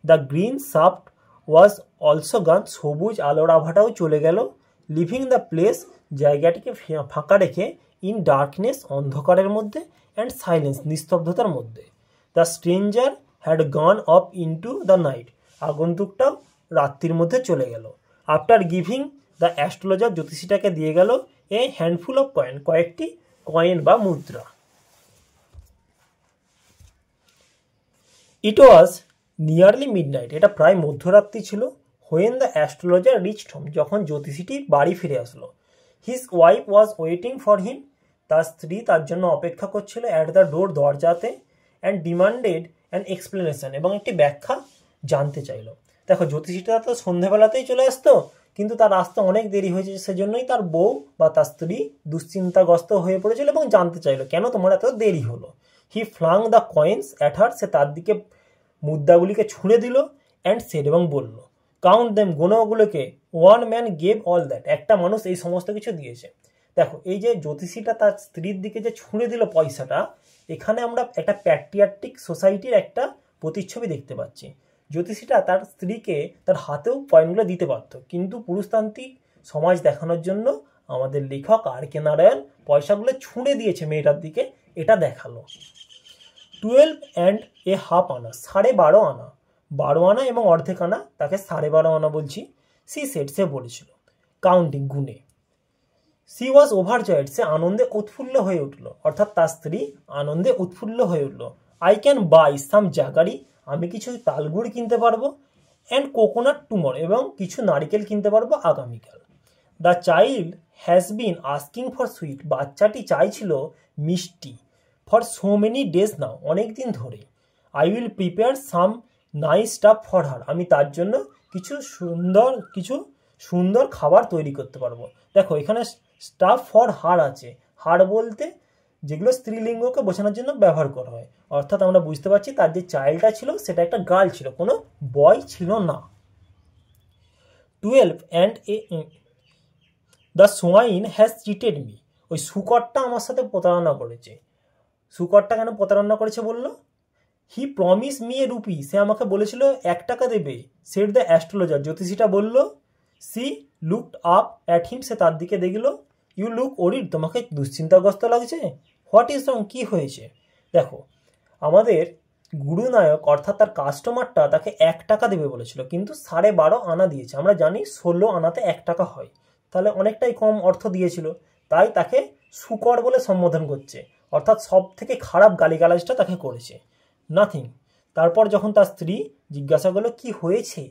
দ্য গ্রিন সাফট ওয়াজ অলসো গান, সবুজ আলোর আভাটাও চলে গেল। লিভিং দ্য প্লেস, জায়গাটিকে ফাঁকা রেখে, ইন ডার্কনেস, অন্ধকারের মধ্যে, অ্যান্ড সাইলেন্স, নিস্তব্ধতার মধ্যে। The stranger had gone off into the night, আগন্তুকটাও রাত্রির মধ্যে চলে গেল। আফটার গিভিং দ্য অ্যাস্ট্রোলজার, জ্যোতিষীটাকে দিয়ে গেল এ হ্যান্ডফুল অফ কয়েন, কয়েকটি কয়েন বা মুদ্রা। ইট ওয়াজ নিয়ারলি মিডনাইট, এটা প্রায় মধ্যরাত্রি ছিল। When the astrologer reached home, যখন জ্যোতিষীটি বাড়ি ফিরে আসলো। His wife was waiting for him, তার স্ত্রী তার জন্য অপেক্ষা করছিল, অ্যাট দ্য ডোর, দরজাতে, অ্যান্ড ডিমান্ডেড অ্যান এক্সপ্লেনেশন, এবং একটি ব্যাখ্যা জানতে চাইল। দেখো জ্যোতিষীটা তো সন্ধ্যেবেলাতেই চলে আসতো, কিন্তু তার আসতে অনেক দেরি হয়েছে, সেজন্যই তার বউ বা তার স্ত্রী দুশ্চিন্তাগ্রস্ত হয়ে পড়েছিল এবং জানতে চাইলো কেন তোমার এত দেরি হলো। He flung the coins at her, সে তার দিকে মুদ্রাগুলিকে ছুঁড়ে দিল, অ্যান্ড সেড, এবং বলল, কাউন্ট দেম, গোনো ওগুলোকে, one man gave all that, একটা মানুষ এই সমস্ত কিছু দিয়েছে। দেখো এই যে জ্যোতিষীটা তার স্ত্রীর দিকে যে ছুঁড়ে দিল পয়সাটা, এখানে আমরা একটা প্যাট্রিয়ার্টিক সোসাইটির একটা প্রতিচ্ছবি দেখতে পাচ্ছি। জ্যোতিষীটা তার স্ত্রীকে তার হাতেও কয়েনগুলো দিতে পারত, কিন্তু পুরুষতান্ত্রিক সমাজ দেখানোর জন্য আমাদের লেখক আর কে নারায়ণ পয়সাগুলো ছুঁড়ে দিয়েছে মেয়েটার দিকে, এটা দেখালো। 12 অ্যান্ড এ হাফ আনা, 12.5 আনা, 12 আনা এবং অর্ধেক আনা, তাকে 12.5 আনা বলছি। সি সেট, সে বলেছিল, কাউন্টিং, গুনে। সি ওয়াজ ওভারজয়েড, সে আনন্দে উৎফুল্ল হয়ে উঠল, অর্থাৎ তার স্ত্রী আনন্দে উৎফুল্ল হয়ে উঠল। আই ক্যান বাই সাম জাগারি, আমি কিছু তালগুড় কিনতে পারবো, অ্যান্ড কোকোনাট টুমর, এবং কিছু নারিকেল কিনতে পারবো আগামীকাল। The child has been asking for sweet, বাচ্চাটি চাইছিল মিষ্টি, ফর সো মেনি ডেজ নাও, অনেক দিন ধরে। I will prepare some nice staff for her, আমি তার জন্য কিছু সুন্দর খাবার তৈরি করতে পারবো। দেখো এখানে স্টাফ ফর হার আছে, হার বলতে যেগুলো স্ত্রীলিঙ্গকে বোঝানোর জন্য ব্যবহার করা হয়, অর্থাৎ আমরা বুঝতে পারছি তার যে চাইল্ডটা ছিল সেটা একটা গার্ল ছিল, কোনো বয় ছিল না। 12 and a the swine has cheated me, ওই শুকরটা আমার সাথে প্রতারণা করেছে। শুকরটা কেন প্রতারণা করেছে বললো? He promise me a rupee, সে আমাকে বলেছিল 1 টাকা দেবে। সেড দ্য অ্যাস্ট্রোলজার, জ্যোতিষীটা বলল। She looked up at him, সে তার দিকে দেখলো। ইউ লুক ওরিড, তোমাকে দুশ্চিন্তাগ্রস্ত লাগছে। হোয়াট ইজ রং, কী হয়েছে? দেখো আমাদের গুরুনায়ক অর্থাৎ তার কাস্টমারটা তাকে 1 টাকা দেবে বলেছিল, কিন্তু 12.5 আনা দিয়েছে। আমরা জানি 16 আনাতে 1 টাকা হয়, তাহলে অনেকটাই কম অর্থ দিয়েছিল, তাই তাকে শুকর বলে সম্বোধন করছে, অর্থাৎ সব থেকে খারাপ গালিগালাজটা তাকে করেছে। নাথিং, তারপর যখন তার স্ত্রী জিজ্ঞাসা করলো কি হয়েছে,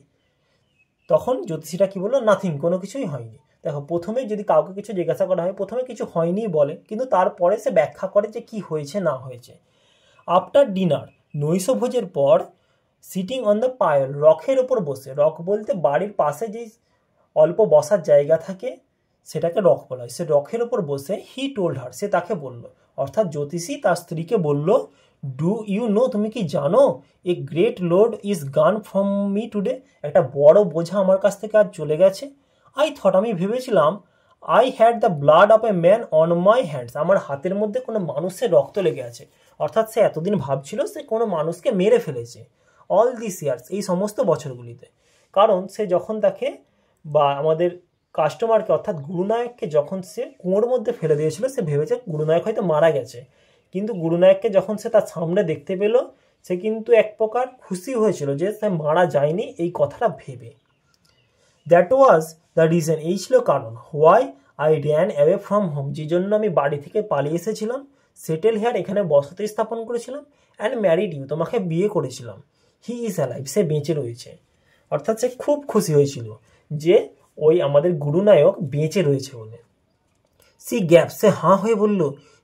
তখন জ্যোতিষীটা কি বললো, নাথিং, কোনো কিছুই হয়নি। দেখো প্রথমে যদি কাউকে কিছু জিজ্ঞাসা করা হয়, প্রথমে কিছু হয়নি বলে, কিন্তু তারপরে সে ব্যাখ্যা করে যে কি হয়েছে না হয়েছে। আফটার ডিনার, নৈশভোজের পর, সিটিং অন দ্য পায়েল, রকের ওপর বসে, রক বলতে বাড়ির পাশে যে অল্প বসার জায়গা থাকে সেটাকে রক বলা হয়, সে রকের ওপর বসে, হি টোল্ড হার, সে তাকে বলল, অর্থাৎ জ্যোতিষী তার স্ত্রীকে বলল, ডু ইউ নো, তুমি কি জানো, এ গ্রেট লোড ইজ গান ফ্রম মি টুডে, একটা বড় বোঝা আমার কাছ থেকে আজ চলে গেছে। আই থট, আমি ভেবেছিলাম, I had the blood of a man on my hands, আমার হাতের মধ্যে কোনো মানুষের রক্ত লেগে আছে, অর্থাৎ সে এতদিন ভাবছিল সে কোনো মানুষকে মেরে ফেলেছে। অল দিস ইয়ার্স, এই সমস্ত বছরগুলিতে, কারণ সে যখন তাকে বা আমাদের কাস্টমারকে অর্থাৎ গুরুনায়ককে যখন সে কুয়োর মধ্যে ফেলে দিয়েছিল, সে ভেবেছে গুরুনায়ক হয়তো মারা গেছে, কিন্তু গুরুনায়ককে যখন সে তার সামনে দেখতে পেল, সে কিন্তু এক প্রকার খুশি হয়েছিল যে সে মারা যায়নি এই কথাটা ভেবে। দ্যাট ওয়াজ দ্য রিজন, এই ছিল কারণ, why I ran away from home, যে জন্য আমি বাড়ি থেকে পালিয়ে এসেছিলাম, সেটেল হেয়ার, এখানে বসতি স্থাপন করেছিলাম, অ্যান্ড ম্যারিড ইউ, তোমাকে বিয়ে করেছিলাম, হি ইজ অ্যালাইভ, সে বেঁচে রয়েছে। অর্থাৎ সে খুব খুশি হয়েছিল যে ওই আমাদের গুরুনায়ক বেঁচে রয়েছে বলে। সি গ্যাপ, সে হাঁ হয়ে বলল,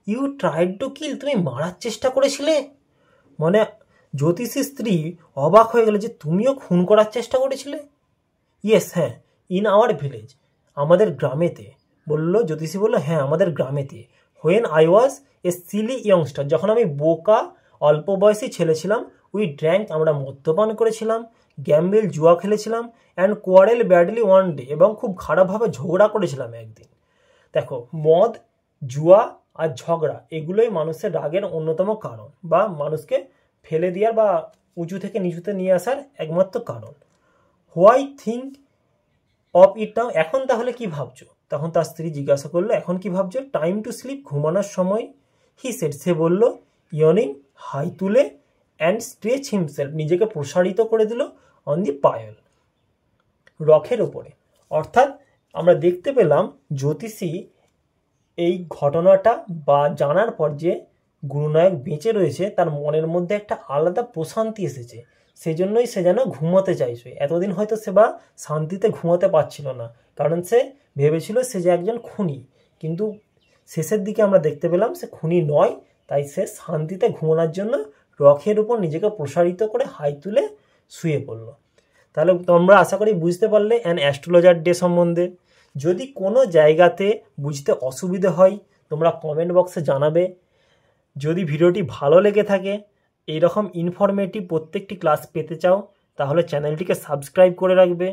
ইউ ট্রাইড টু কিল, তুমি মারার চেষ্টা করেছিলে? মানে জ্যোতিষীর স্ত্রী অবাক হয়ে গেল যে তুমিও খুন করার চেষ্টা করেছিলে? ইয়েস, হ্যাঁ, ইন আওয়ার ভিলেজ, আমাদের গ্রামেতে। বলল জ্যোতিষী, বলল হ্যাঁ আমাদের গ্রামেতে। When I was a silly youngster, যখন আমি বোকা অল্প বয়সী ছেলে ছিলাম, উই ড্র্যাঙ্ক, আমরা মদ্যপান করেছিলাম, গ্যাম্বেল, জুয়া খেলেছিলাম, and quarrel badly one day, এবং খুব খারাপভাবে ঝগড়া করেছিলাম একদিন। দেখো, মদ, জুয়া আর ঝগড়া এগুলোই মানুষের রাগের অন্যতম কারণ, বা মানুষকে ফেলে দেওয়ার বা উঁচু থেকে নিচুতে নিয়ে আসার একমাত্র কারণ। হোয়াই থিঙ্ক অফ ইট নাও, এখন তাহলে কি ভাবছো? তখন তার স্ত্রী জিজ্ঞাসা করলো, এখন কি ভাবছো? টাইম টু স্লিপ, ঘুমানোর সময়। হি সেড, সে বলল, ইয়নিং, হাই তুলে, অ্যান্ড স্ট্রেচ হিমসেলফ, নিজেকে প্রসারিত করে দিল, অন দি পায়ল, রকের ওপরে। অর্থাৎ আমরা দেখতে পেলাম জ্যোতিষী এই ঘটনাটা বা জানার পর যে গুরুনায়ক বেঁচে রয়েছে, তার মনের মধ্যে একটা আলাদা প্রশান্তি এসেছে, সেজন্যই সে যেন ঘুমোতে চাইছে। এতদিন হয়তো সে বা শান্তিতে ঘুমোতে পারছিল না, কারণ সে ভেবেছিল সে যে একজন খুনি, কিন্তু শেষের দিকে আমরা দেখতে পেলাম সে খুনি নয়। তাই সে শান্তিতে ঘুমানোর জন্য রকের উপর নিজেকে প্রসারিত করে হাই তুলে শুয়ে পড়ল। তাহলে তোমরা আশা করি বুঝতে পারলে অ্যান অ্যাস্ট্রোলজার ডে সম্বন্ধে। যদি কোনো জায়গাতে বুঝতে অসুবিধে হয় তোমরা কমেন্ট বক্সে জানাবে। যদি ভিডিওটি ভালো লেগে থাকে, এইরকম ইনফরমেটিভ প্রত্যেকটি ক্লাস পেতে চাও, তাহলে চ্যানেলটিকে সাবস্ক্রাইব করে রাখবে।